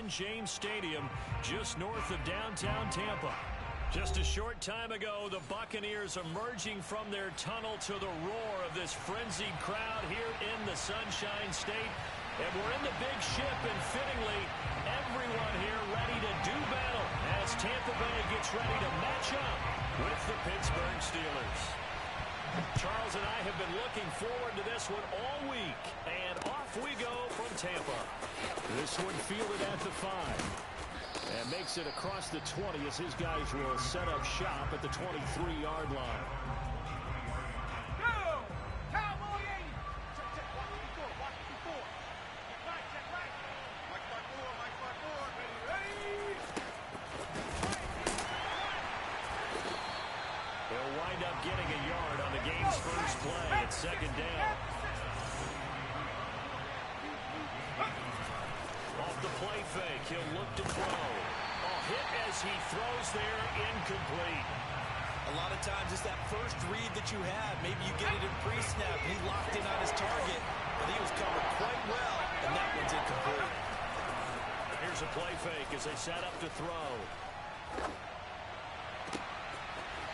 Raymond James Stadium, just north of downtown Tampa. Just a short time ago, the Buccaneers emerging from their tunnel to the roar of this frenzied crowd here in the Sunshine State. And we're in the big ship, and fittingly, everyone here ready to do battle as Tampa Bay gets ready to match up with the Pittsburgh Steelers. Charles and I have been looking forward to this one all week, and off we go from Tampa. This one fielded at the 5. And makes it across the 20 as his guys will set up shop at the 23-yard line. Go! Cowboy 80! Check, watch before. Check right. Mike by 4. Ready? They'll wind up getting a yard on the game's first play at second down. Off the play fake, he'll look to throw. Hit as he throws there, incomplete. A lot of times it's that first read that you have. Maybe you get it in pre-snap. He locked in on his target, but he was covered quite well, and that one's incomplete. Here's a play fake as they set up to throw.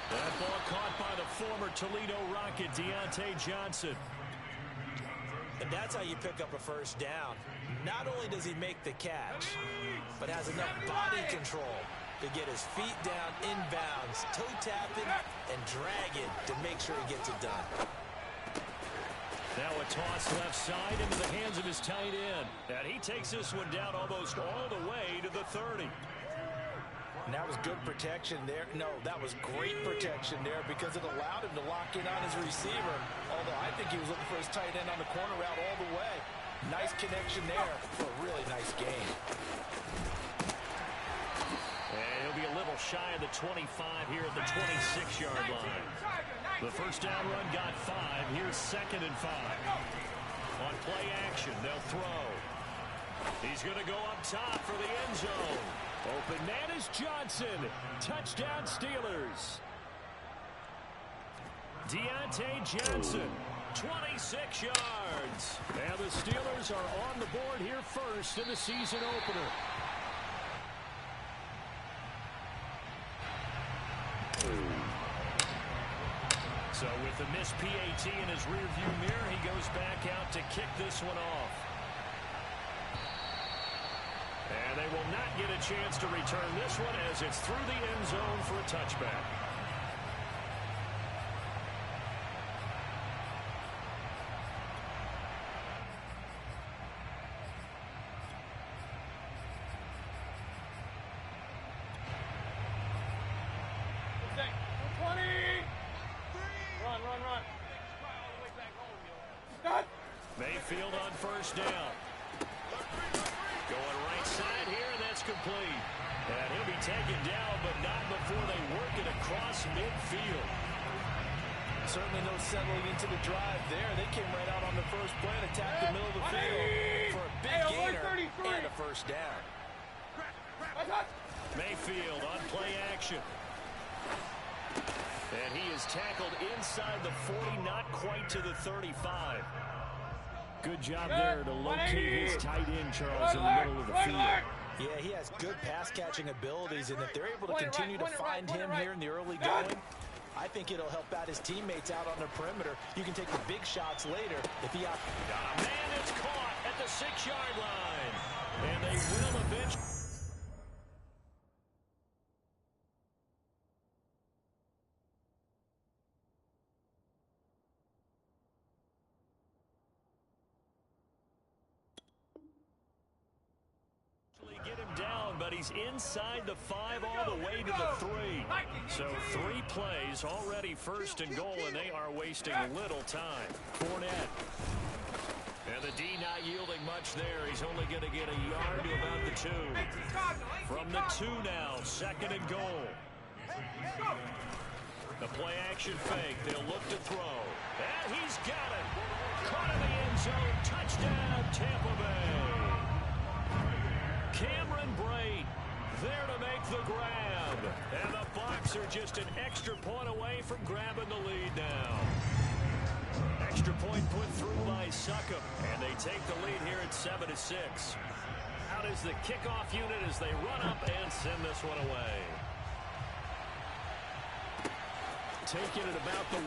That ball caught by the former Toledo Rocket, Deontay Johnson. And that's how you pick up a first down. Not only does he make the catch, but has enough body control to get his feet down inbounds, toe tapping, and dragging to make sure he gets it done. Now a toss left side into the hands of his tight end. And he takes this one down almost all the way to the 30. And that was good protection there. No, that was great protection there because it allowed him to lock in on his receiver. Although I think he was looking for his tight end on the corner route all the way. Nice connection there for a really nice game. And he'll be a little shy of the 25 here at the 26-yard line. The first down run got 5. Here's second and 5. On play action, they'll throw. He's going to go up top for the end zone. Open man is Johnson. Touchdown Steelers. Deontay Johnson, 26 yards. And the Steelers are on the board here first in the season opener. So with the missed PAT in his rearview mirror, he goes back out to kick this one off. And they will not get a chance to return this one as it's through the end zone for a touchback. Mayfield on first down. Going right side here, and that's complete. And he'll be taken down, but not before they work it across midfield. Certainly no settling into the drive there. They came right out on the first play and attacked the middle of the field for a big gainer and a first down. Mayfield on play action. And he is tackled inside the 40, not quite to the 35. Good job there to locate his tight end, Charles, in the middle of the field. Yeah, he has good pass-catching abilities, and if they're able to continue to find him here in the early going, I think it'll help out his teammates out on the perimeter. You can take the big shots later if he... Got a man that's caught at the 6-yard line. And they will eventually... get him down, but he's inside the 5 all the way to the 3. So 3 plays, already first and goal, and they are wasting little time. Fournette. And the D not yielding much there. He's only going to get a yard to about the 2. From the 2 now, second and goal. The play action fake. They'll look to throw. And he's got it. Caught in the end zone. Touchdown, Tampa Bay. Cameron Brate there to make the grab. And the Bucs are just an extra point away from grabbing the lead now. Extra point put through by Succop. And they take the lead here at 7-6. Out is the kickoff unit as they run up and send this one away. Taking it about the 1.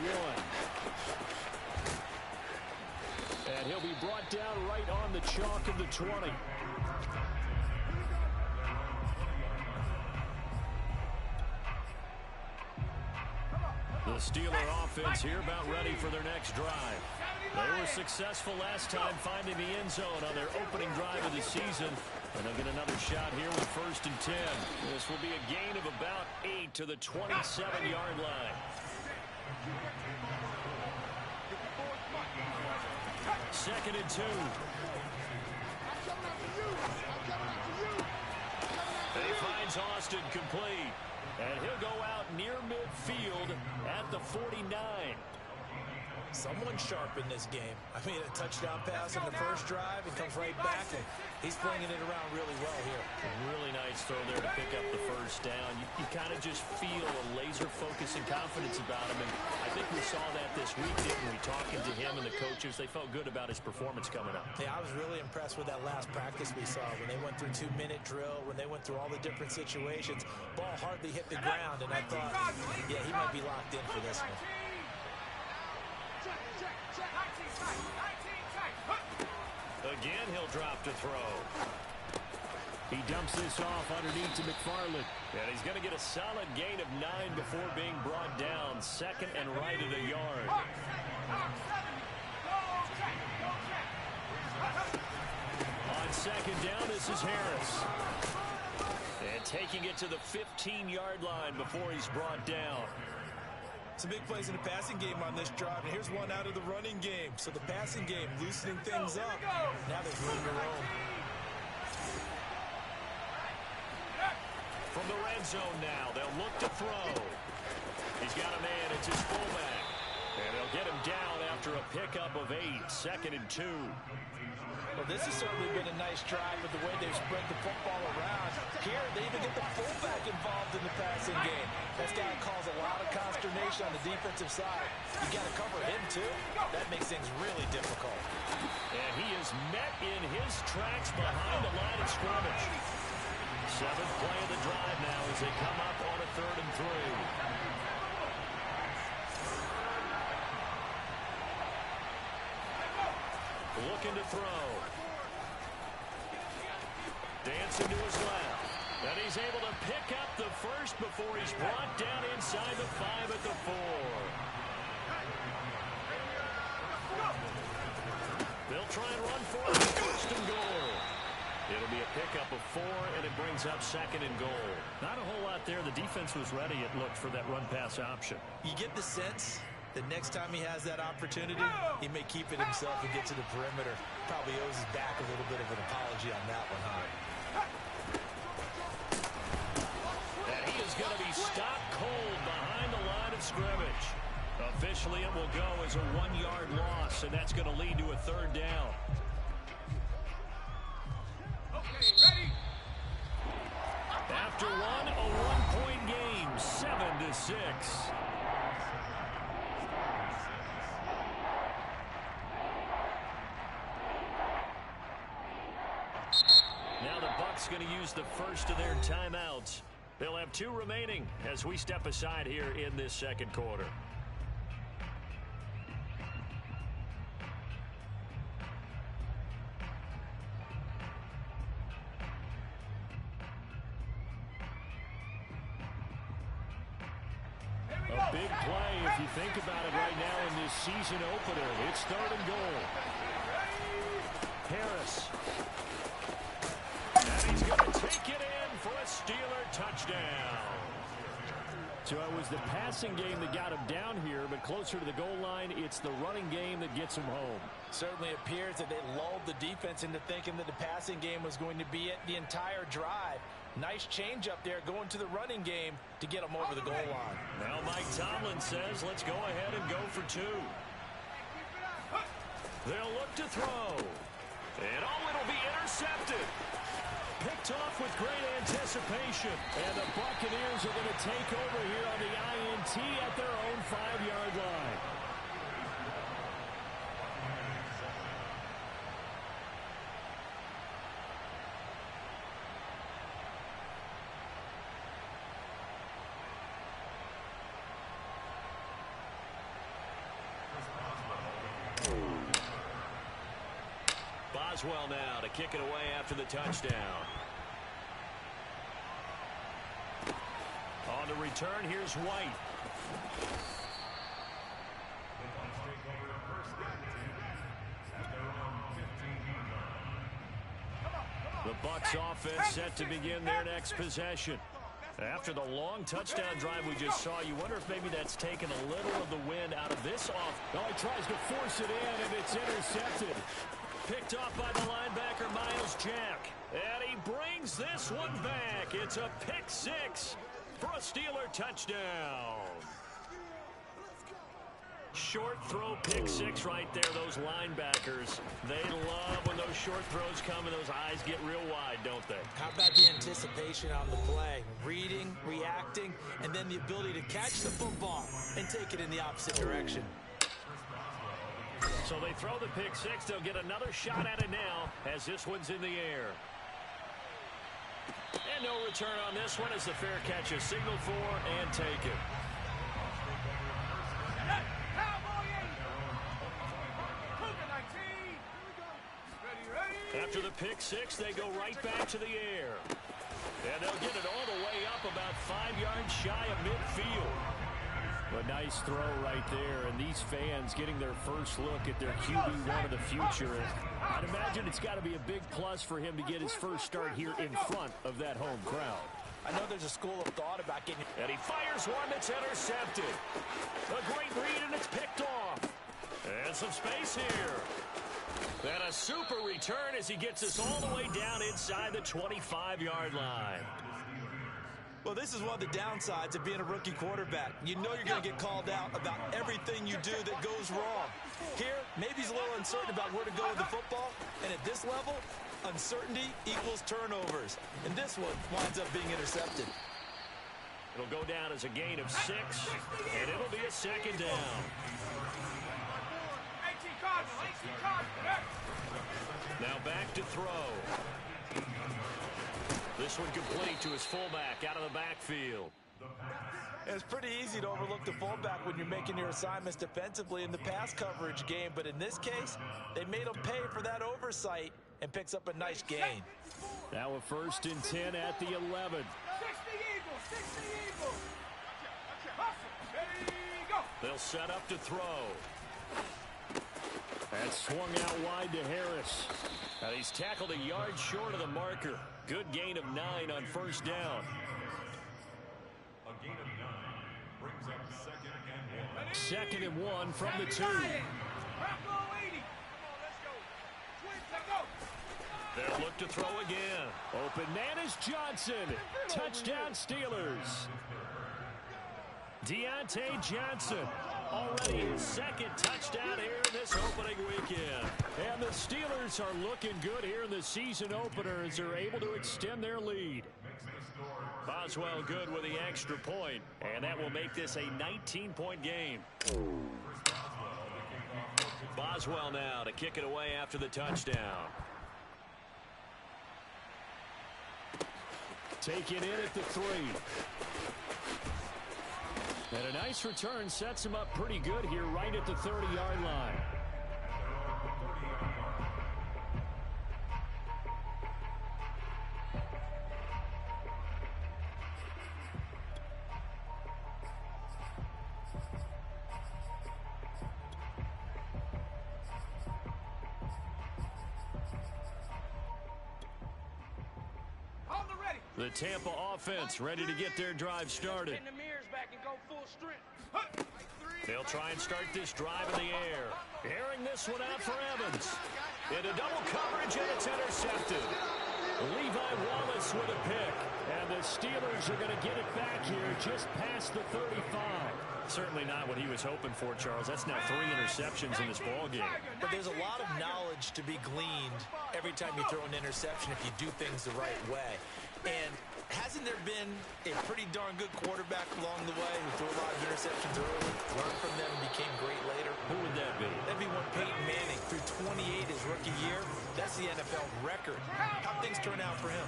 And he'll be brought down right on the chalk of the 20. The Steeler offense here about ready for their next drive. They were successful last time finding the end zone on their opening drive of the season. And they'll get another shot here with 1st and 10. This will be a gain of about 8 to the 27-yard line. 2nd and 2. He finds Austin complete. And he'll go out near midfield at the 49. Someone sharp in this game. I mean, a touchdown pass in the first drive and comes right back, and he's flinging it around really well here. A really nice throw there to pick up the 1st down. You kind of just feel a laser focus and confidence about him, and I think we saw that this week, didn't we? Talking to him and the coaches, they felt good about his performance coming up. Yeah, I was really impressed with that last practice we saw when they went through 2-minute drill, when they went through all the different situations. Ball hardly hit the ground, and I thought, yeah, he might be locked in for this one. Again, he'll drop to throw. He dumps this off underneath to McFarland. And he's going to get a solid gain of 9 before being brought down. 2nd and right at a yard. On 2nd down, this is Harris. And taking it to the 15-yard line before he's brought down. Some big plays in the passing game on this drive, and here's one out of the running game. So the passing game loosening things up. Now there's room to roam. From the red zone now, they'll look to throw. He's got a man, it's his fullback. And they'll get him down after a pickup of 8, 2nd and 2. Well, this has certainly been a nice drive with the way they've spread the football around. Here, they even get the fullback involved in the passing game. That's got to cause a lot of consternation on the defensive side. You got to cover him, too. That makes things really difficult. And he is met in his tracks behind the line of scrimmage. 7th play of the drive now as they come up on a 3rd and 3. Looking to throw. Dancing to his left. And he's able to pick up the 1st before he's brought down inside the 5 at the 4. They'll try and run for it. 1st and goal. It'll be a pickup of 4, and it brings up 2nd and goal. Not a whole lot there. The defense was ready, it looked, for that run-pass option. You get the sense that next time he has that opportunity, he may keep it himself and get to the perimeter. Probably owes his back a little bit of an apology on that one, huh? And he is going to be stopped cold behind the line of scrimmage. Officially, it will go as a 1-yard loss, and that's going to lead to a 3rd down. Okay, ready? After one, a 1-point game, 7-6. Now the Bucs going to use the 1st of their timeouts. They'll have 2 remaining as we step aside here in this 2nd quarter. A big play if you think about it right now in this season opener. It's 3rd and goal. Harris. And he's going to take it in for a Steeler touchdown. So it was the passing game that got him down here, but closer to the goal line, it's the running game that gets him home. Certainly appears that they lulled the defense into thinking that the passing game was going to be it the entire drive. Nice change up there going to the running game to get him over the goal line. Now Mike Tomlin says, let's go ahead and go for 2. They'll look to throw. And it'll be intercepted. Picked off with great anticipation. And the Buccaneers are going to take over here on the INT at their own 5-yard line. Boswell now to kick it away after the touchdown. On the return, here's White. The Bucs offense set to begin their next possession. After the long touchdown drive we just saw, you wonder if maybe that's taken a little of the wind out of this off. Oh, he tries to force it in, and it's intercepted. Picked off by the linebacker, Miles Jack. And he brings this one back. It's a pick six for a Steeler touchdown. Short throw, pick six right there. Those linebackers, they love when those short throws come and those eyes get real wide, don't they? How about the anticipation on the play? Reading, reacting, and then the ability to catch the football and take it in the opposite direction. So they throw the pick six. They'll get another shot at it now as this one's in the air. And no return on this one as the fair catch is signaled for and taken. After the pick six, they go right back to the air. And they'll get it all the way up about 5 yards shy of midfield. A nice throw right there, and these fans getting their first look at their QB1 of the future. I'd imagine it's got to be a big plus for him to get his first start here in front of that home crowd. I know there's a school of thought about getting... And he fires one that's intercepted. A great read, and it's picked off. And some space here. And a super return as he gets us all the way down inside the 25-yard line. Well, this is one of the downsides of being a rookie quarterback. You know you're going to get called out about everything you do that goes wrong. Here, maybe he's a little uncertain about where to go with the football. And at this level, uncertainty equals turnovers. And this one winds up being intercepted. It'll go down as a gain of 6, and it'll be a second down. Now back to throw. This one complete to his fullback out of the backfield. It's pretty easy to overlook the fullback when you're making your assignments defensively in the pass coverage game. But in this case, they made him pay for that oversight and picks up a nice gain. Now a 1st and 10 at the 11. They'll set up to throw. That's swung out wide to Harris. And he's tackled a yard short of the marker. Good gain of 9 on 1st down. A gain of 9 brings up 2nd and 1 from the 2. They'll look to throw again. Open man is Johnson. Touchdown Steelers. Deontay Johnson. Already his 2nd touchdown here in this opening weekend. And the Steelers are looking good here in the season opener as they're able to extend their lead. Boswell good with the extra point, and that will make this a 19-point game. Boswell now to kick it away after the touchdown. Taken in at the 3. And a nice return sets him up pretty good here right at the 30-yard line. The Tampa offense ready to get their drive started. They'll try and start this drive in the air. Airing this one out for Evans. Into double coverage, and it's intercepted. Levi Wallace with a pick. And the Steelers are going to get it back here just past the 35. Certainly not what he was hoping for, Charles. That's now 3 interceptions in this ball game. But there's a lot of knowledge to be gleaned every time you throw an interception if you do things the right way. And hasn't there been a pretty darn good quarterback along the way who threw a lot of interceptions early, learned from them, and became great later? Who would that be? That'd be one Peyton Manning through 28 his rookie year. That's the NFL record. How'd things turn out for him?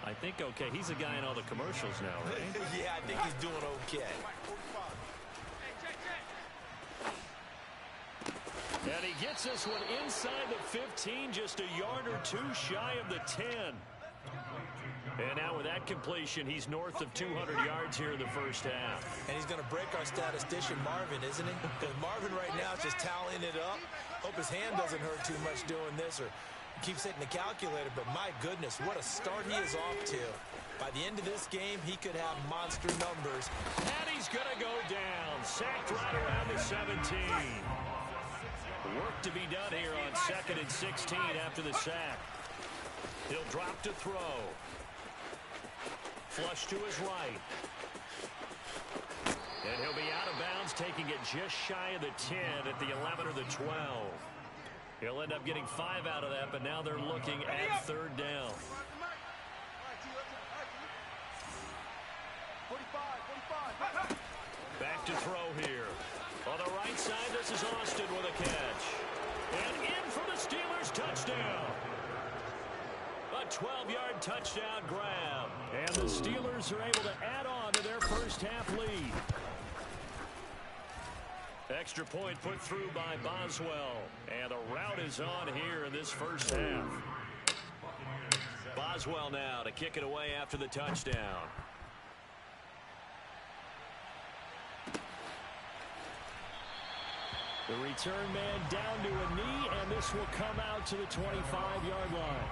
I think okay. He's a guy in all the commercials now, right? Yeah, I think he's doing okay. And he gets this one inside the 15, just a yard or two shy of the 10. And now with that completion, he's north of 200 yards here in the first half. And he's going to break our statistician, Marvin, isn't he? Because Marvin right now is just tallying it up. Hope his hand doesn't hurt too much doing this or keeps hitting the calculator. But my goodness, what a start he is off to. By the end of this game, he could have monster numbers. And he's going to go down. Sacked right around the 17. Work to be done here on 2nd and 16 after the sack. He'll drop to throw. Flush to his right. And he'll be out of bounds, taking it just shy of the 10 at the 11 or the 12. He'll end up getting 5 out of that, but now they're looking at 3rd down. 45. Back to throw here. On the right side, this is Austin with a catch. And in for the Steelers, touchdown. A 12-yard touchdown grab. And the Steelers are able to add on to their first half lead. Extra point put through by Boswell. And the route is on here in this first half. Boswell now to kick it away after the touchdown. The return man down to a knee, and this will come out to the 25-yard line.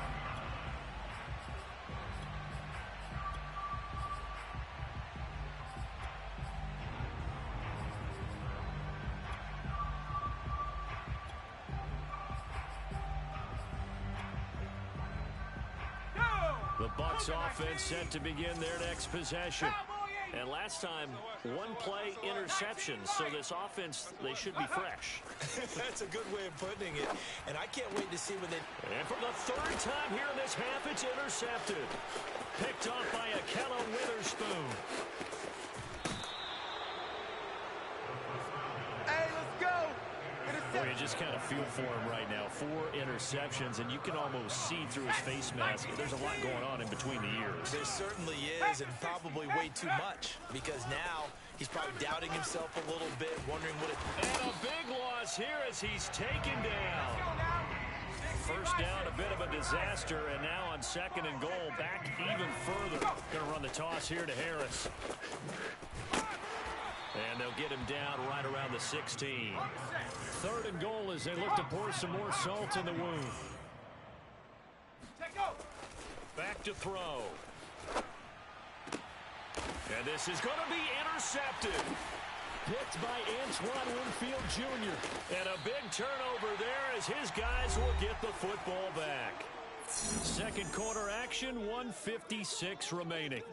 The Bucs offense set to begin their next possession. And last time, one play interception. So this offense, they should be fresh. That's a good way of putting it. And I can't wait to see when they... And for the 3rd time here in this half, it's intercepted. Picked off by Akello Witherspoon. Hey, let's go. Boy, you just kind of feel for him right now. 4 interceptions, and you can almost see through his face mask. There's a lot going on in between the ears. There certainly is, and probably way too much, because now he's probably doubting himself a little bit, wondering what it... And a big loss here as he's taken down. First down, a bit of a disaster, and now on 2nd and goal, back even further. Going to run the toss here to Harris. And they'll get him down right around the 16. 3rd and goal as they look to pour some more salt in the wound. Back to throw. And this is going to be intercepted. Picked by Antoine Winfield Jr. And a big turnover there as his guys will get the football back. 2nd quarter action, 1:56 remaining.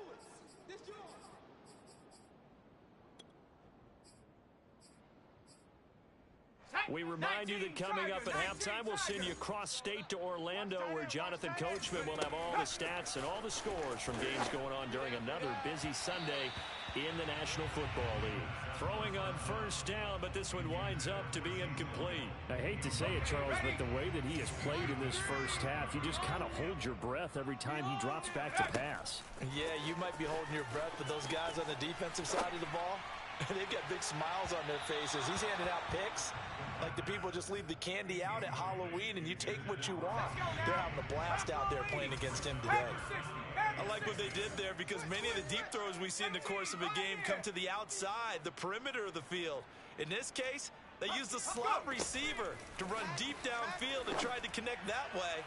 We remind you that coming up at halftime, we'll send you cross-state to Orlando, where Jonathan Coachman will have all the stats and all the scores from games going on during another busy Sunday in the National Football League. Throwing on 1st down, but this one winds up to be incomplete. I hate to say it, Charles, but the way that he has played in this first half, you just kind of hold your breath every time he drops back to pass. Yeah, you might be holding your breath, but those guys on the defensive side of the ball, they've got big smiles on their faces. He's handing out picks like the people just leave the candy out at Halloween and you take what you want. They're having a blast out there playing against him today. I like what they did there because many of the deep throws we see in the course of a game come to the outside, the perimeter of the field. In this case, they used the slot receiver to run deep downfield and tried to connect that way.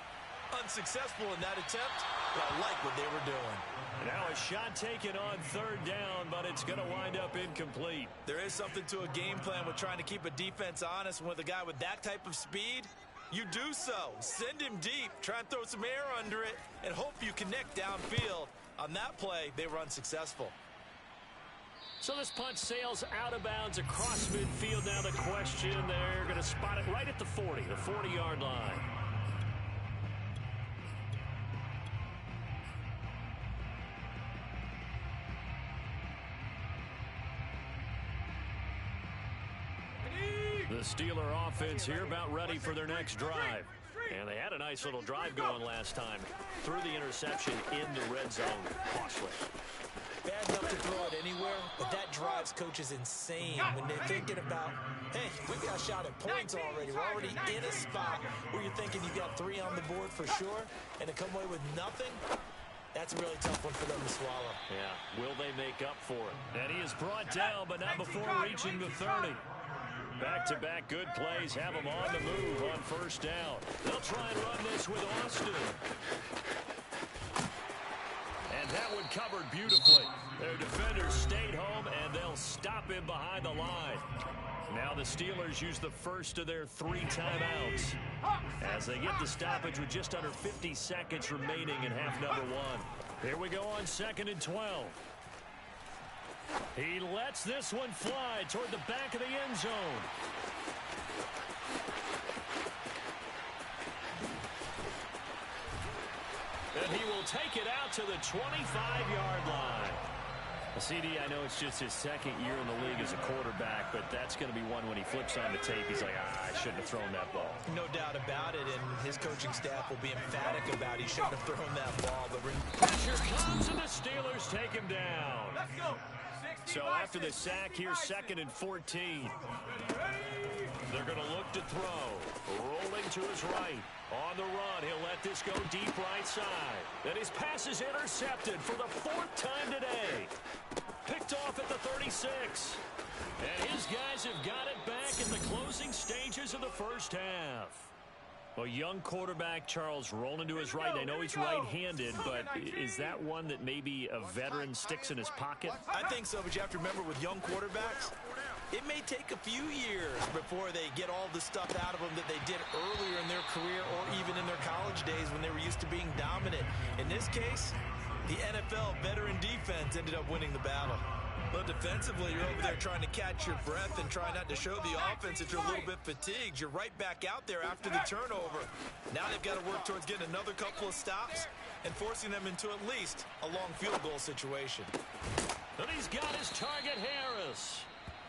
Unsuccessful in that attempt, but I like what they were doing. Now a shot taken on 3rd down, but it's going to wind up incomplete. There is something to a game plan with trying to keep a defense honest. With a guy with that type of speed, you do so. Send him deep, try and throw some air under it, and hope you connect downfield. On that play, they were unsuccessful. So this punt sails out of bounds across midfield. Now the question, they're going to spot it right at the 40, the 40-yard line. The Steeler offense here about ready for their next drive. And they had a nice little drive going last time. Threw the interception in the red zone. Costly. Bad enough to throw it anywhere, but that drive quarterback's coach is insane when they're thinking about, hey, we've got a shot at points already. We're already in a spot where you're thinking you've got 3 on the board for sure, and to come away with nothing, that's a really tough one for them to swallow. Yeah, will they make up for it? And he is brought down, but not before reaching the 30. Back-to-back good plays have him on the move on first down. They'll try and run this with Austin. And that one covered beautifully. Their defenders stayed home, and they'll stop him behind the line. Now the Steelers use the first of their 3 timeouts as they get the stoppage with just under 50 seconds remaining in half number 1. Here we go on 2nd and 12. He lets this one fly toward the back of the end zone. And he will take it out to the 25-yard line. CD, I know it's just his 2nd year in the league as a quarterback, but that's going to be one when he flips on the tape, he's like, I shouldn't have thrown that ball. No doubt about it, and his coaching staff will be emphatic about he shouldn't have thrown that ball. But pressure comes, and the Steelers take him down. Let's go. So after the sack, here's 2nd and 14. They're going to look to throw. Rolling to his right. On the run, he'll let this go deep right side. Then his pass is intercepted for the 4th time today. Picked off at the 36. And his guys have got it back in the closing stages of the first half. A young quarterback, Charles, rolling to his right. I know he's right-handed, but is that one that maybe a veteran sticks in his pocket? I think so, but you have to remember with young quarterbacks, it may take a few years before they get all the stuff out of them that they did earlier in their career or even in their college days when they were used to being dominant. In this case, the NFL veteran defense ended up winning the battle. But defensively, you're over there trying to catch your breath and try not to show the offense that you're a little bit fatigued. You're right back out there after the turnover. Now they've got to work towards getting another couple of stops and forcing them into at least a long field goal situation. And he's got his target, Harris.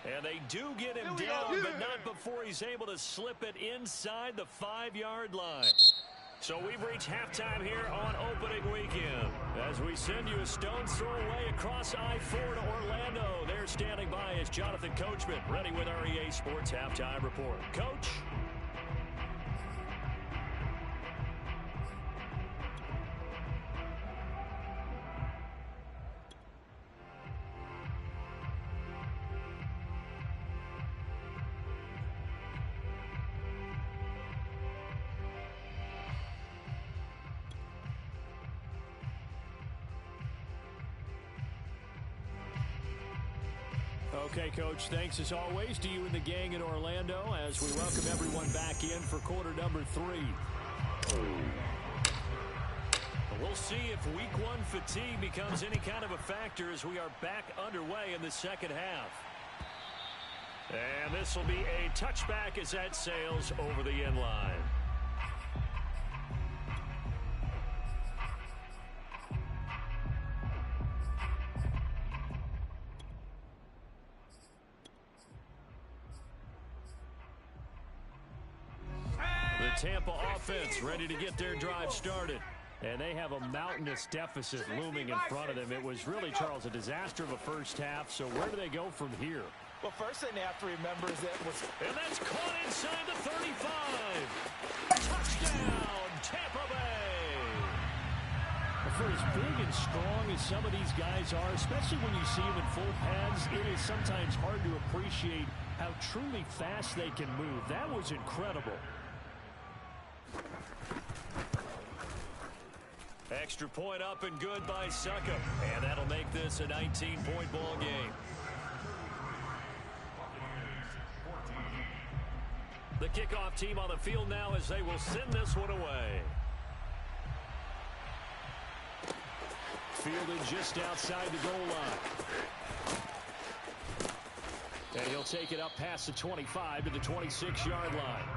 And they do get him down, but not before he's able to slip it inside the 5-yard line. So we've reached halftime here on opening weekend. As we send you a stone's throw away across I-4 to Orlando. There standing by is Jonathan Coachman, ready with our EA Sports Halftime Report. Coach? Okay, Coach, thanks as always to you and the gang in Orlando as we welcome everyone back in for quarter number 3. We'll see if week 1 fatigue becomes any kind of a factor as we are back underway in the second half. And this will be a touchback as that sails over the end line. Tampa offense ready to get their drive started. And they have a mountainous deficit looming in front of them. It was really, Charles, a disaster of a first half. So where do they go from here? Well, first thing they have to remember is that and that's caught inside the 35. Touchdown, Tampa Bay. For as big and strong as some of these guys are, especially when you see them in full pads, it is sometimes hard to appreciate how truly fast they can move. That was incredible. Extra point up and good by Suckup. And that'll make this a 19-point ball game. The kickoff team on the field now as they will send this one away. Fielded just outside the goal line. And he'll take it up past the 25 to the 26-yard line.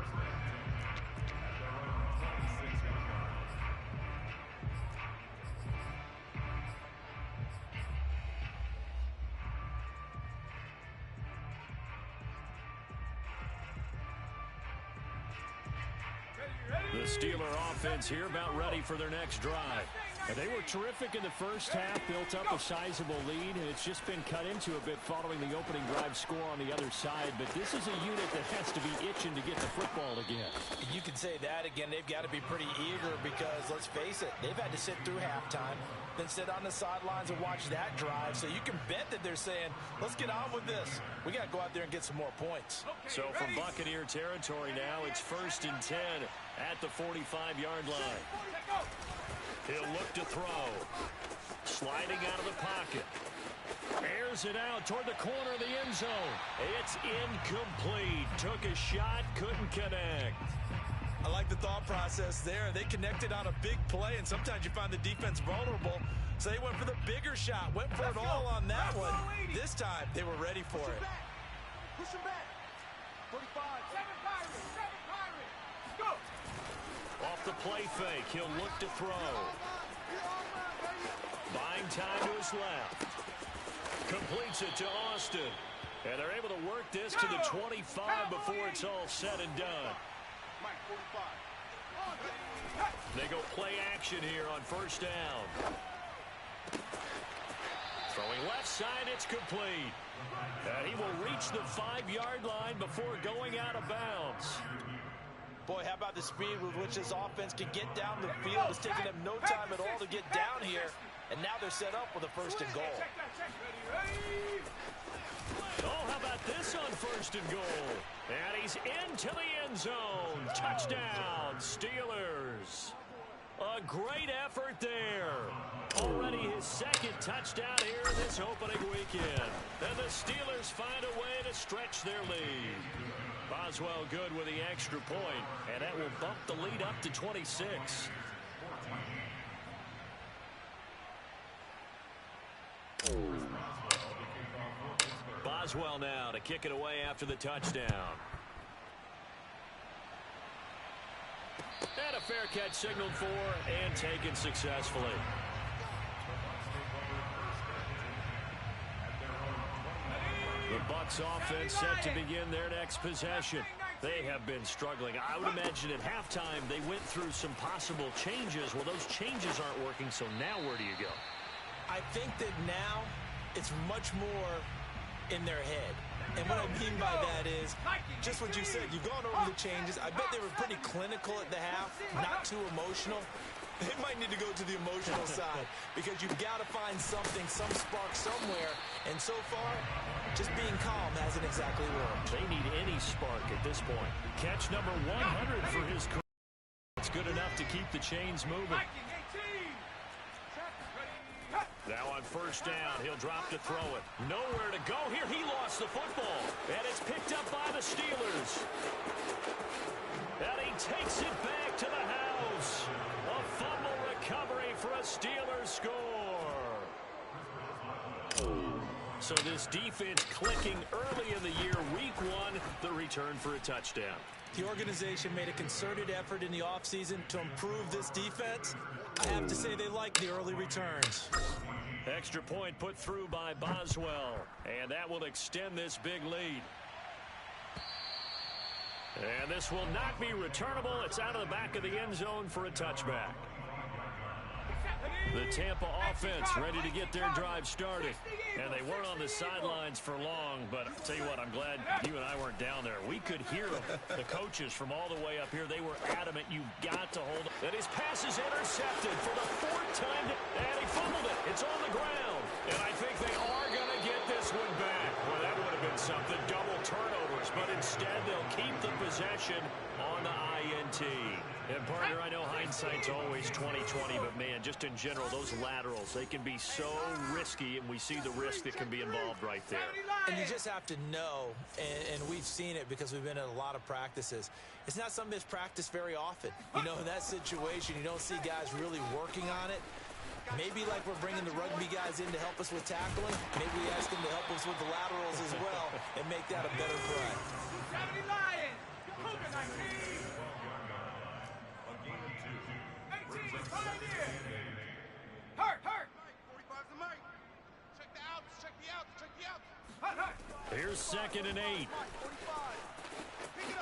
The Steeler offense here about ready for their next drive. And they were terrific in the first half, built up a sizable lead, and it's just been cut into a bit following the opening drive score on the other side. But this is a unit that has to be itching to get the football again. You can say that again. They've got to be pretty eager because, let's face it, they've had to sit through halftime, then sit on the sidelines and watch that drive. So you can bet that they're saying, let's get on with this. We got to go out there and get some more points. So from Buccaneer territory now, it's 1st and 10 at the 45-yard line. He'll look to throw. Sliding out of the pocket. Airs it out toward the corner of the end zone. It's incomplete. Took a shot, couldn't connect. I like the thought process there. They connected on a big play, and sometimes you find the defense vulnerable. So they went for the bigger shot, went for it all on that one. This time, they were ready for it. Push him back. 45. 7 Pirates. 7 Pirates. Go. Off the play fake, he'll look to throw. Buying time to his left. Completes it to Austin. And they're able to work this to the 25 before it's all said and done. They go play action here on 1st down. Throwing left side, it's complete. And he will reach the 5-yard line before going out of bounds. Boy, how about the speed with which this offense can get down the field? It's taking them no time at all to get down here. And now they're set up with a 1st and goal. Oh, how about this on 1st and goal? And he's into the end zone. Touchdown, Steelers. A great effort there. Already his 2nd touchdown here in this opening weekend. And the Steelers find a way to stretch their lead. Boswell good with the extra point, and that will bump the lead up to 26. Boswell now to kick it away after the touchdown. And a fair catch signaled for and taken successfully. The Bucs offense set to begin their next possession. They have been struggling. I would imagine at halftime they went through some possible changes. Well, those changes aren't working, so now where do you go? I think that now it's much more in their head. And what I mean by that is just what you said. You've gone over the changes. I bet they were pretty clinical at the half, not too emotional. They might need to go to the emotional side because you've got to find something, some spark somewhere. And so far, just being calm hasn't exactly worked. They need any spark at this point. Catch number 100 for his career. It's good enough to keep the chains moving. Now on 1st down, he'll drop to throw it. Nowhere to go here. He lost the football. And it's picked up by the Steelers. And he takes it back to the house. A fumble recovery for a Steelers score. So this defense clicking early in the year. Week 1, the return for a touchdown. The organization made a concerted effort in the offseason to improve this defense. I have to say they like the early returns. Extra point put through by Boswell. And that will extend this big lead. And this will not be returnable. It's out of the back of the end zone for a touchback. The Tampa offense ready to get their drive started. And they weren't on the sidelines for long, but I'll tell you what, I'm glad you and I weren't down there. We could hear them. The coaches from all the way up here, they were adamant. You've got to hold it. And his pass is intercepted for the 4th time. And he fumbled it. It's on the ground. And I think they are going to get this one back. Well, that would have been something. Double turnovers. But instead, they'll keep the possession on the INT. And, partner, I know hindsight's always 20/20, but, man, just in general, those laterals, they can be so risky, and we see the risk that can be involved right there. And you just have to know, and we've seen it because we've been at a lot of practices, it's not something that's practiced very often. You know, in that situation, you don't see guys really working on it. Maybe like we're bringing the rugby guys in to help us with tackling, maybe we ask them to help us with the laterals as well and make that a better play. Here's 2nd and 8.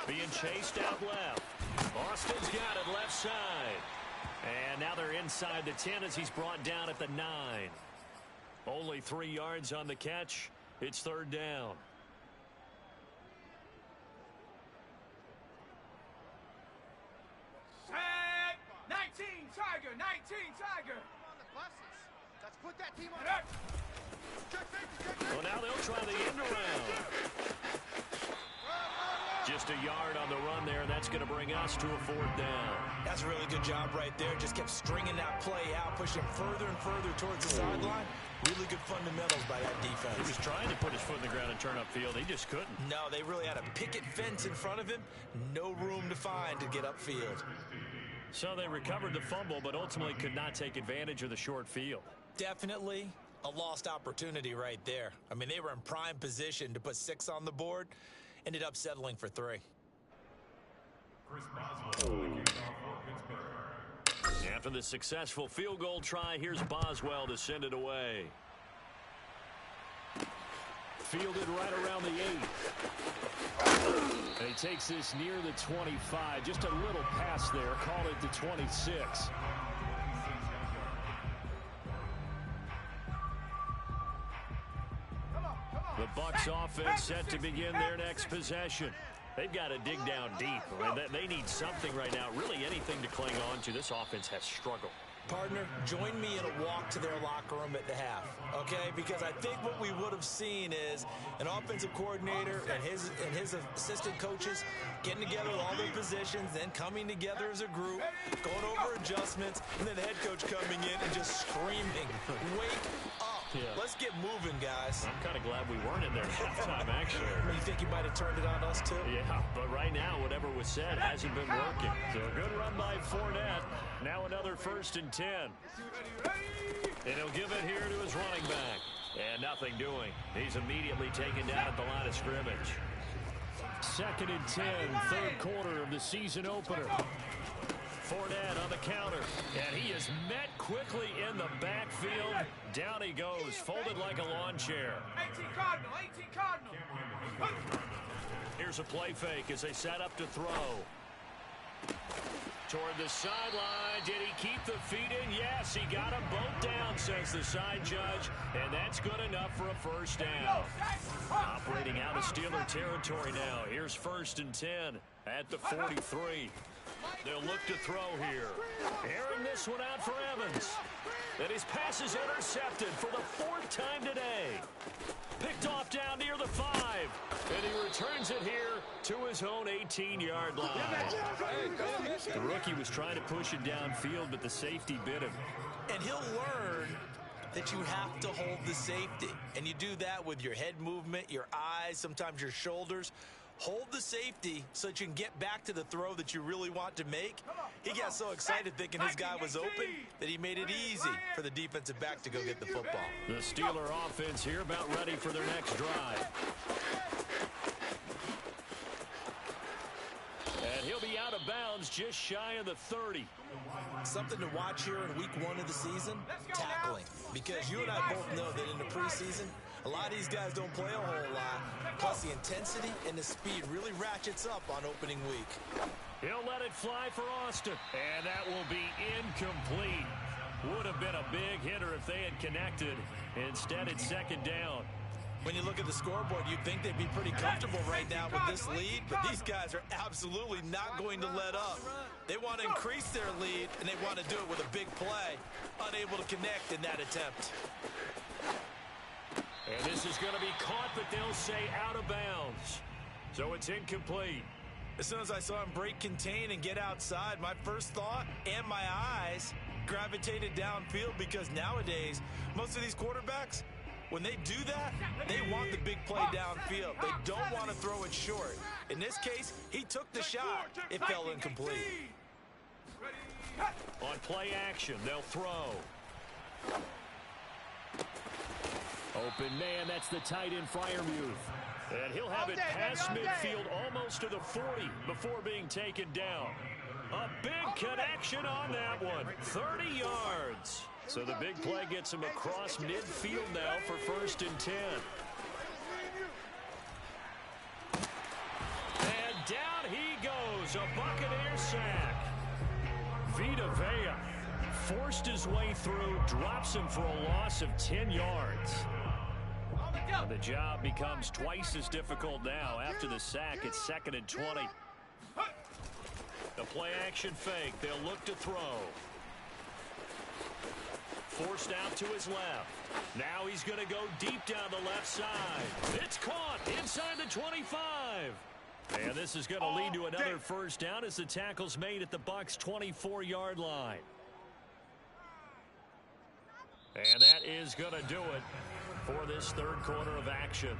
Being chased out left. Austin's got it left side. And now they're inside the 10 as he's brought down at the 9. Only 3 yards on the catch. It's third down. Set. 19 Tiger. 19 Tiger. On the buses. Let's put that team on. Check safety. Well, now they'll try the end around. Just a yard on the run there, and that's going to bring us to a fourth down. That's a really good job right there. Just kept stringing that play out, pushing further and further towards the sideline. Really good fundamentals by that defense. He was trying to put his foot in the ground and turn upfield. He just couldn't. No, they really had a picket fence in front of him. No room to find to get upfield. So they recovered the fumble, but ultimately could not take advantage of the short field. Definitely a lost opportunity right there. I mean, they were in prime position to put 6 on the board. Ended up settling for 3. After the successful field goal try, here's Boswell to send it away. Fielded right around the 8. And he takes this near the 25. Just a little pass there. Call it the 26. The Bucs offense set to begin their next possession. They've got to dig down deep. They need something right now, really anything to cling on to. This offense has struggled. Partner, join me in a walk to their locker room at the half, okay? Because I think what we would have seen is an offensive coordinator and his assistant coaches getting together with all their positions, then coming together as a group, going over adjustments, and then the head coach coming in and just screaming, "Wake up. Yeah. Let's get moving, guys." I'm kind of glad we weren't in there at halftime, actually. You think you might have turned it on us, too? Yeah, but right now, whatever was said hasn't been working. So a good run by Fournette. Now another 1st and 10. And he'll give it here to his running back. And nothing doing. He's immediately taken down at the line of scrimmage. 2nd and 10, third quarter of the season opener. Fournette on the counter, and he is met quickly in the backfield. Down he goes, folded like a lawn chair. 18 Cardinal. 18 Cardinal. Here's a play fake as they set up to throw. Toward the sideline. Did he keep the feet in? Yes, he got them both down, says the side judge, and that's good enough for a first down. Operating out of Steeler territory now. Here's 1st and 10 at the 43. They'll look to throw here. Airing this one out for Evans. And his pass is intercepted for the 4th time today. Picked off down near the 5. And he returns it here to his own 18-yard line. The rookie was trying to push it downfield, but the safety bit him. And he'll learn that you have to hold the safety. And you do that with your head movement, your eyes, sometimes your shoulders. Hold the safety so that you can get back to the throw that you really want to make. He got so excited thinking his guy was open that he made it easy for the defensive back to go get the football. The Steeler offense here about ready for their next drive. And he'll be out of bounds just shy of the 30. Something to watch here in week 1 of the season, tackling. Because you and I both know that in the preseason, a lot of these guys don't play a whole lot. Plus, the intensity and the speed really ratchets up on opening week. He'll let it fly for Austin. And that will be incomplete. Would have been a big hitter if they had connected. Instead, it's 2nd down. When you look at the scoreboard, you'd think they'd be pretty comfortable right now with this lead, but these guys are absolutely not going to let up. They want to increase their lead, and they want to do it with a big play. Unable to connect in that attempt. And this is going to be caught, but they'll say out of bounds. So it's incomplete. As soon as I saw him break contain and get outside, my first thought and my eyes gravitated downfield, because nowadays, most of these quarterbacks, when they do that, they want the big play downfield. They don't want to throw it short. In this case, he took the shot. It fell incomplete. On play action, they'll throw. Open man, that's the tight end Freiermuth. And he'll have it past midfield almost to the 40 before being taken down. A big connection on that one. 30 yards. So the big play gets him across midfield now for 1st and 10. And down he goes. A Buccaneer sack. Vita Vea forced his way through, drops him for a loss of 10 yards. And the job becomes twice as difficult now. After the sack, it's 2nd and 20. The play action fake. They'll look to throw. Forced out to his left. Now he's going to go deep down the left side. It's caught inside the 25. And this is going to lead to another first down as the tackle's made at the Bucs' 24-yard line. And that is going to do it for this third quarter of action.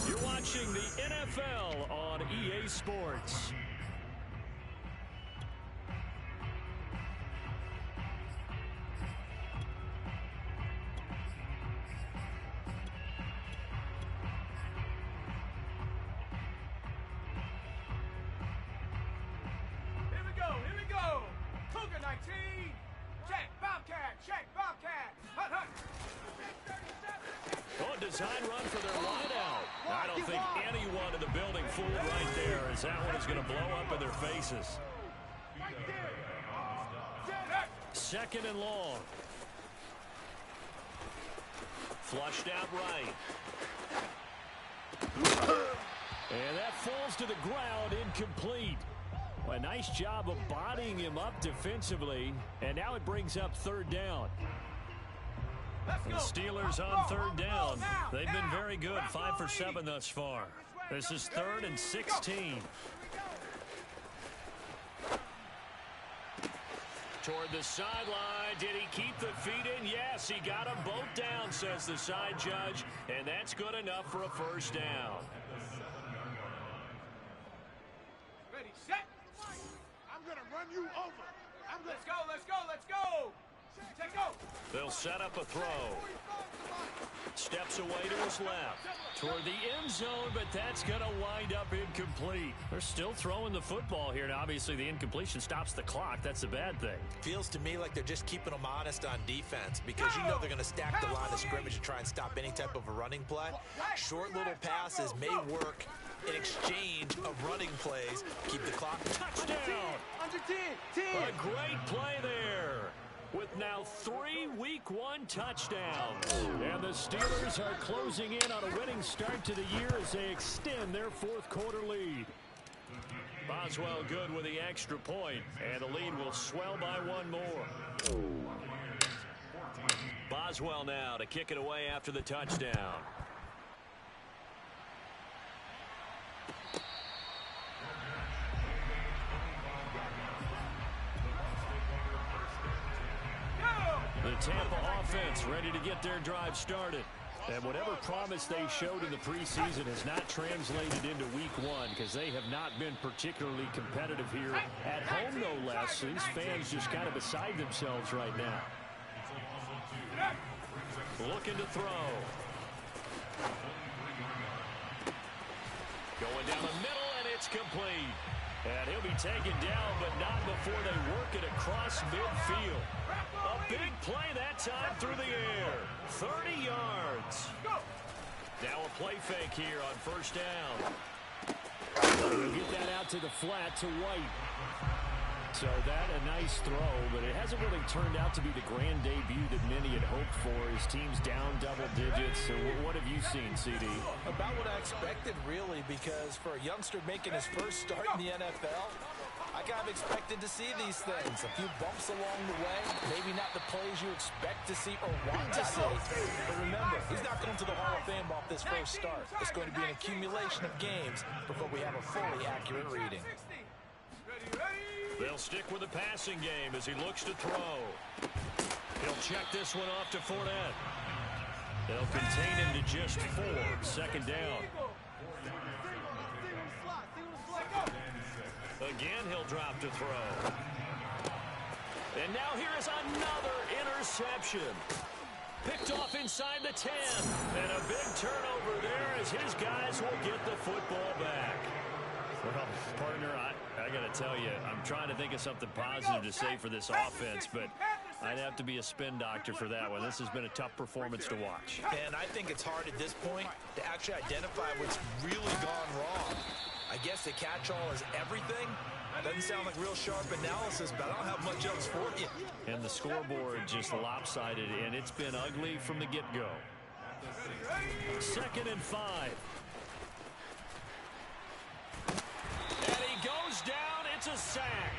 You're watching the NFL on EA Sports. Design run for their wideout. I don't think anyone in the building fooled right there, as that one is going to blow up in their faces. 2nd and long. Flushed out right. And that falls to the ground, incomplete. A nice job of bodying him up defensively, and now it brings up 3rd down. The Steelers on 3rd down. They've been very good, 5 for 7 thus far. This is 3rd and 16. Toward the sideline. Did he keep the feet in? Yes, he got them both down, says the side judge. And that's good enough for a first down. Ready, set. I'm going to run you over. Let's go, let's go, let's go. They'll set up a throw. Steps away to his left. Toward the end zone, but that's going to wind up incomplete. They're still throwing the football here, and obviously the incompletion stops the clock. That's a bad thing. Feels to me like they're just keeping them honest on defense, because you know they're going to stack the line of scrimmage and try and stop any type of a running play. Short little passes may work in exchange of running plays. Keep the clock. Touchdown! Under 10. A great play there, with now 3 Week 1 touchdowns. And the Steelers are closing in on a winning start to the year as they extend their 4th quarter lead. Boswell good with the extra point, and the lead will swell by 1 more. Boswell now to kick it away after the touchdown. The Tampa offense ready to get their drive started. And whatever promise they showed in the preseason has not translated into Week 1, because they have not been particularly competitive here at home, no less. So these fans just kind of beside themselves right now. Looking to throw. Going down the middle, and it's complete. And he'll be taken down, but not before they work it across midfield. A big play that time through the air. 30 yards. Now a play fake here on first down. He'll get that out to the flat to White. So that a nice throw, but it hasn't really turned out to be the grand debut that many had hoped for. His team's down double digits. So what have you seen, CD? About what I expected, really, because for a youngster making his first start in the NFL, I kind of expected to see these things. A few bumps along the way, maybe not the plays you expect to see or want to see. But remember, he's not going to the Hall of Fame off this first start. It's going to be an accumulation of games before we have a fully accurate reading. They'll stick with the passing game as he looks to throw. He'll check this one off to Fournette. They'll contain him to just 4. Second down. Again, he'll drop to throw. And now here is another interception. Picked off inside the 10. And a big turnover there as his guys will get the football back. Well, partner, I got to tell you, I'm trying to think of something positive to say for this offense, but I'd have to be a spin doctor for that one. This has been a tough performance to watch. And I think it's hard at this point to actually identify what's really gone wrong. I guess the catch-all is everything. Doesn't sound like real sharp analysis, but I don't have much else for you. And the scoreboard just lopsided, and it's been ugly from the get-go. 2nd and 5. And he goes down. It's a sack.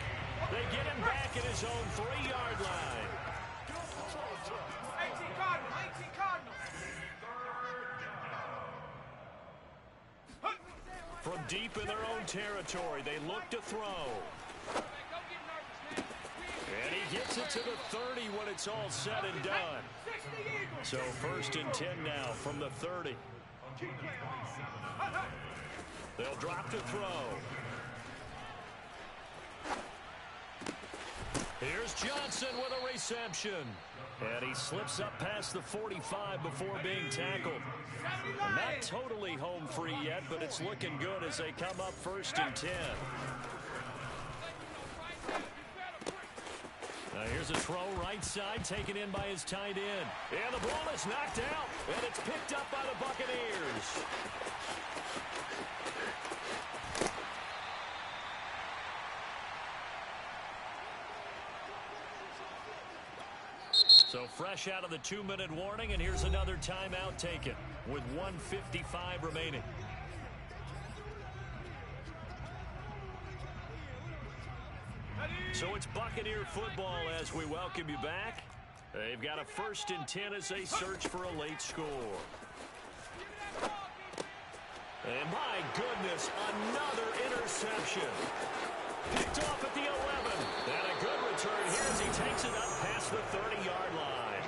They get him back at his own 3-yard line. 18 Cardinals, 18 Cardinals. From deep in their own territory, they look to throw. And he gets it to the 30 when it's all said and done. So 1st and 10 now from the 30. They'll drop to throw. Here's Johnson with a reception. And he slips up past the 45 before being tackled. Not totally home free yet, but it's looking good as they come up 1st and 10. Now here's a throw right side, taken in by his tight end. And the ball is knocked out, and it's picked up by the Buccaneers. So fresh out of the 2-minute warning, and here's another timeout taken with 1:55 remaining. So it's Buccaneer football as we welcome you back. They've got a 1st and 10 as they search for a late score. And my goodness, another interception. Picked off at the 11. And a good return here as he takes it up past the 30-yard line.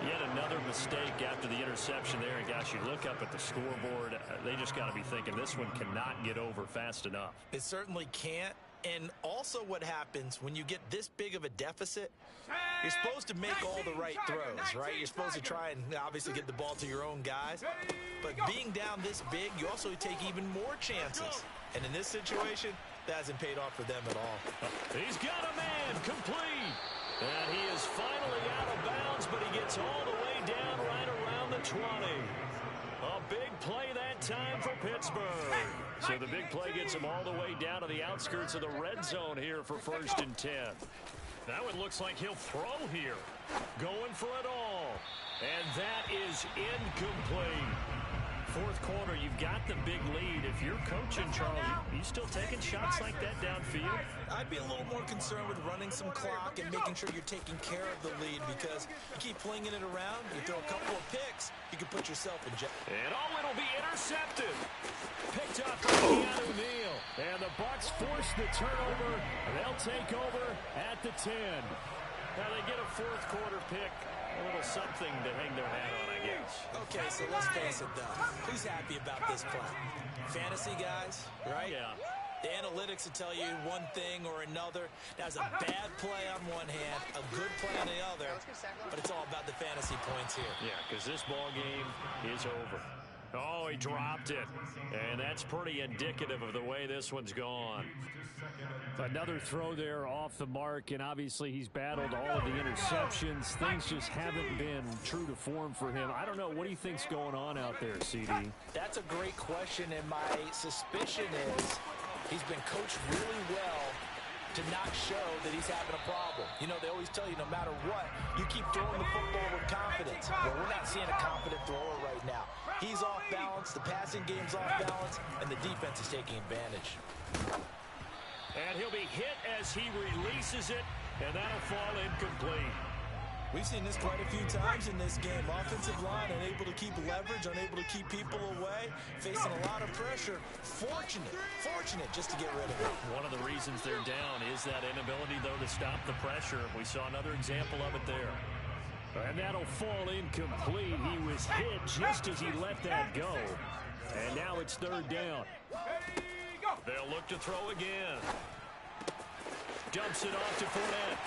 Yet another mistake after the interception there. And gosh, you look up at the scoreboard, they just got to be thinking this one cannot get over fast enough. It certainly can't. And also what happens when you get this big of a deficit, you're supposed to make all the right throws, right? You're supposed to try and obviously get the ball to your own guys. But being down this big, you also take even more chances. And in this situation, that hasn't paid off for them at all. He's got a man complete. And he is finally out of bounds, but he gets all the way down right around the 20. A big play that time for Pittsburgh. So the big play gets him all the way down to the outskirts of the red zone here for 1st and 10. That one looks like he'll throw here. Going for it all. And that is incomplete. 4th quarter, you've got the big lead. If you're coaching, Charlie, you still taking shots like that downfield? I'd be a little more concerned with running some clock and making sure you're taking care of the lead, because you keep flinging it around, you throw a couple of picks, you can put yourself in jeopardy. And it'll be intercepted. Picked up by Keanu Neal. And the Bucs force the turnover. They'll take over at the 10. Now they get a 4th quarter pick. A little something to hang their hat on, I guess. Okay, so let's face it, though. Who's happy about this play? Fantasy guys, right? Yeah. The analytics will tell you one thing or another. That's a bad play on one hand, a good play on the other, but it's all about the fantasy points here. Yeah, because this ball game is over. Oh, he dropped it. And that's pretty indicative of the way this one's gone. Another throw there off the mark, and obviously he's battled all of the interceptions. Things just haven't been true to form for him. I don't know. What do you think's going on out there, CD? That's a great question, and my suspicion is he's been coached really well to not show that he's having a problem. You know, they always tell you no matter what, you keep throwing the football with confidence. Well, we're not seeing a confident thrower right now. He's off balance, the passing game's off balance, and the defense is taking advantage. And he'll be hit as he releases it, and that'll fall incomplete. We've seen this quite a few times in this game. Offensive line unable to keep leverage, unable to keep people away, facing a lot of pressure. Fortunate just to get rid of it. One of the reasons they're down is that inability, though, to stop the pressure. We saw another example of it there. And that'll fall incomplete. He was hit just as he let that go. And now it's 3rd down. They'll look to throw again. Dumps it off to Fournette.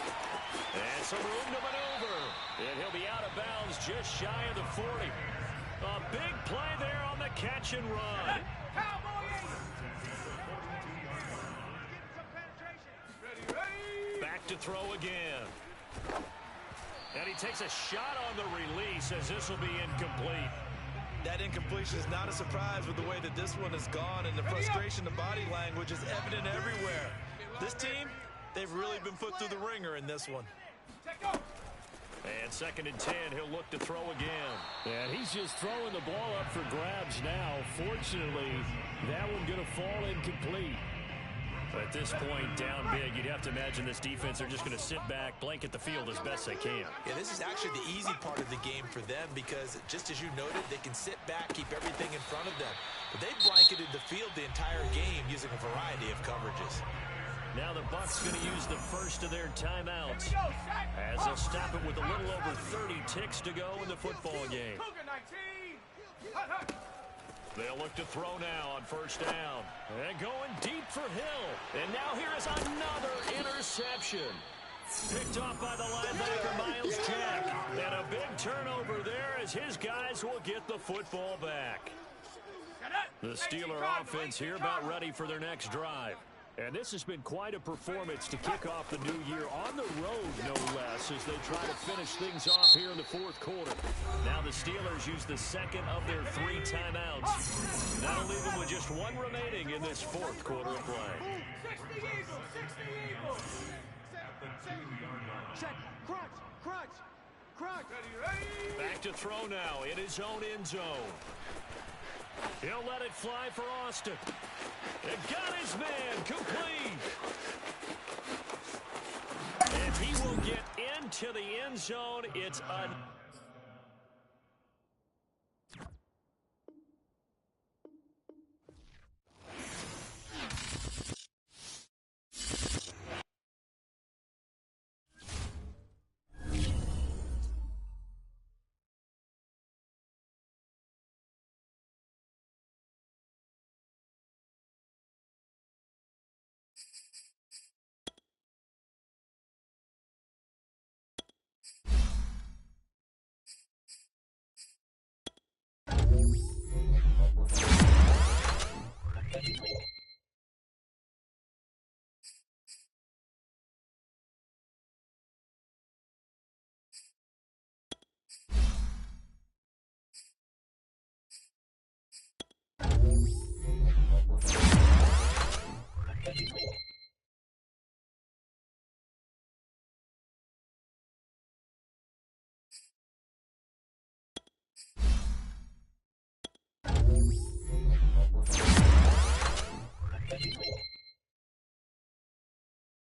And some room to maneuver. And he'll be out of bounds just shy of the 40. A big play there on the catch and run. Back to throw again. And he takes a shot on the release as this will be incomplete. That incompletion is not a surprise with the way that this one has gone, and the frustration, the body language is evident everywhere. This team, they've really been put through the ringer in this one. And 2nd and 10, he'll look to throw again. And he's just throwing the ball up for grabs now. Fortunately, that one going to fall incomplete. At this point, down big, you'd have to imagine this defense are just going to sit back, blanket the field as best they can. Yeah, this is actually the easy part of the game for them because, just as you noted, they can sit back, keep everything in front of them. But they've blanketed the field the entire game using a variety of coverages. Now the Bucs going to use the first of their timeouts as they'll stop it with a little over 30 ticks to go in the football game. They'll look to throw now on 1st down. And going deep for Hill. And now here is another interception. Picked off by the linebacker, Miles Jack. And a big turnover there as his guys will get the football back. The Steeler offense here about ready for their next drive. And this has been quite a performance to kick off the new year on the road, no less, as they try to finish things off here in the 4th quarter. Now the Steelers use the 2nd of their 3 timeouts. That'll leave them with just 1 remaining in this 4th quarter of play. 60 Eagles, 60 Eagles. Check, crunch. Ready. Back to throw now in his own end zone. He'll let it fly for Austin. And got his man complete. And he will get into the end zone. It's a